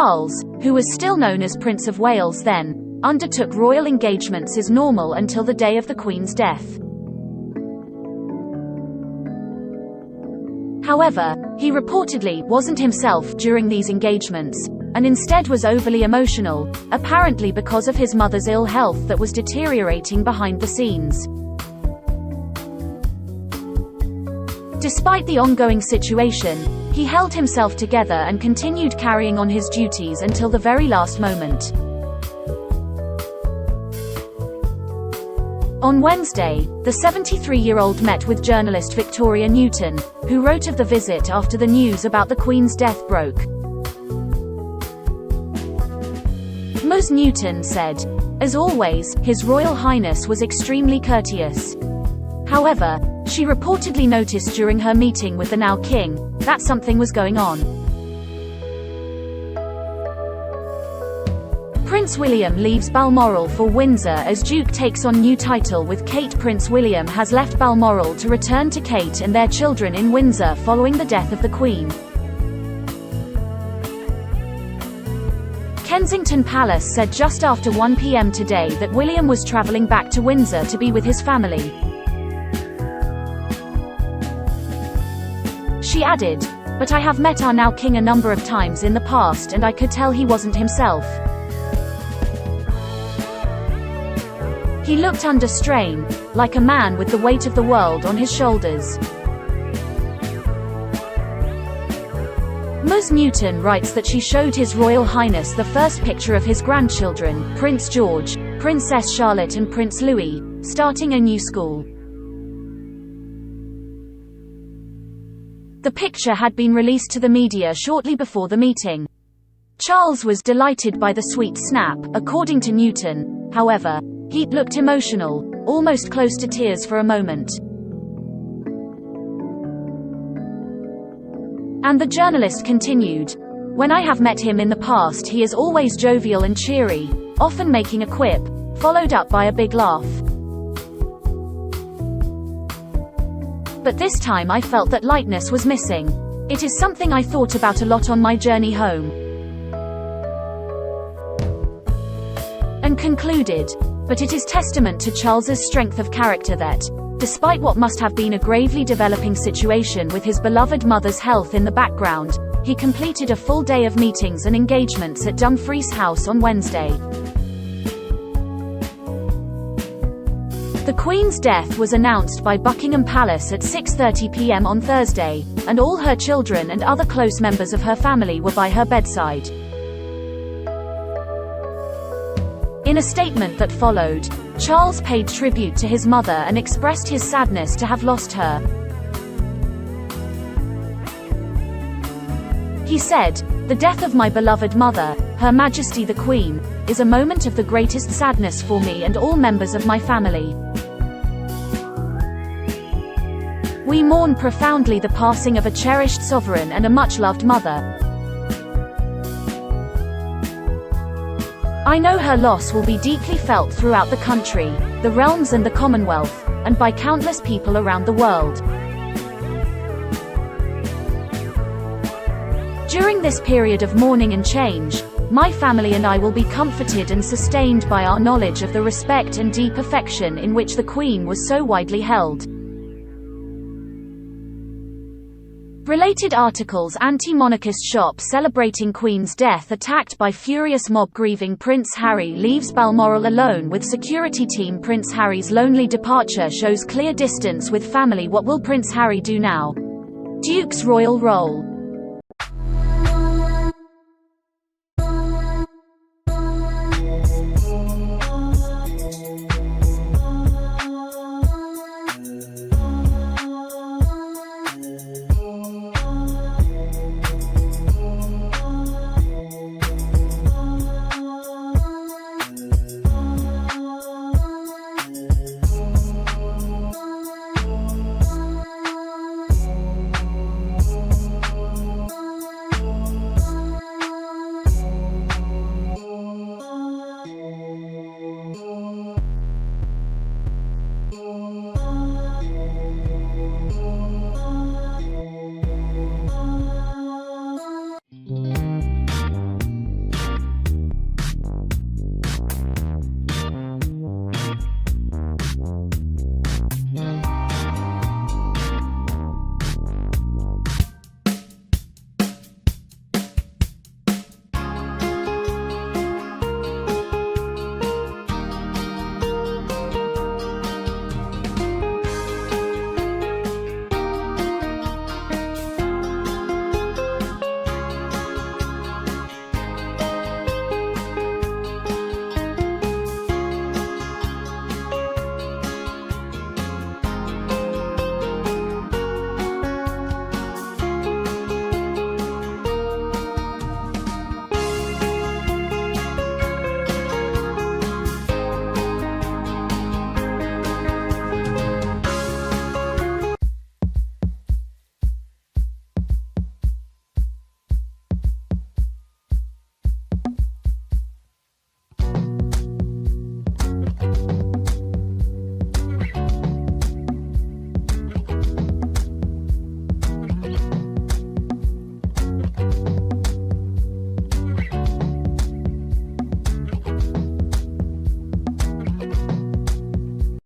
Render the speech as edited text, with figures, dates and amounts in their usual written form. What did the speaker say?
Charles, who was still known as Prince of Wales then, undertook royal engagements as normal until the day of the Queen's death. However, he reportedly wasn't himself during these engagements, and instead was overly emotional, apparently because of his mother's ill health that was deteriorating behind the scenes. Despite the ongoing situation, he held himself together and continued carrying on his duties until the very last moment. On Wednesday, the 73-year-old met with journalist Victoria Newton, who wrote of the visit after the news about the Queen's death broke. Ms. Newton said, "As always, His Royal Highness was extremely courteous." However, she reportedly noticed during her meeting with the now King, that something was going on. Prince William leaves Balmoral for Windsor as Duke takes on new title with Kate. Prince William has left Balmoral to return to Kate and their children in Windsor following the death of the Queen. Kensington Palace said just after 1 p.m. today that William was travelling back to Windsor to be with his family. She added, "But I have met our now King a number of times in the past and I could tell he wasn't himself. He looked under strain, like a man with the weight of the world on his shoulders." Ms. Newton writes that she showed His Royal Highness the first picture of his grandchildren, Prince George, Princess Charlotte and Prince Louis, starting a new school. The picture had been released to the media shortly before the meeting. Charles was delighted by the sweet snap, according to Newton. However, he looked emotional, almost close to tears for a moment. And the journalist continued, "When I have met him in the past he is always jovial and cheery, often making a quip, followed up by a big laugh. But this time I felt that lightness was missing. It is something I thought about a lot on my journey home." And concluded, "But it is testament to Charles's strength of character that, despite what must have been a gravely developing situation with his beloved mother's health in the background, he completed a full day of meetings and engagements at Dumfries House on Wednesday." The Queen's death was announced by Buckingham Palace at 6:30 p.m. on Thursday, and all her children and other close members of her family were by her bedside. In a statement that followed, Charles paid tribute to his mother and expressed his sadness to have lost her. He said, "The death of my beloved mother, Her Majesty the Queen, is a moment of the greatest sadness for me and all members of my family. We mourn profoundly the passing of a cherished sovereign and a much-loved mother. I know her loss will be deeply felt throughout the country, the realms and the Commonwealth, and by countless people around the world. During this period of mourning and change, my family and I will be comforted and sustained by our knowledge of the respect and deep affection in which the Queen was so widely held." Related articles: anti-monarchist shop celebrating Queen's death attacked by furious mob grieving Prince Harry leaves Balmoral alone with security team. Prince Harry's lonely departure shows clear distance with family. What will Prince Harry do now? Duke's royal role.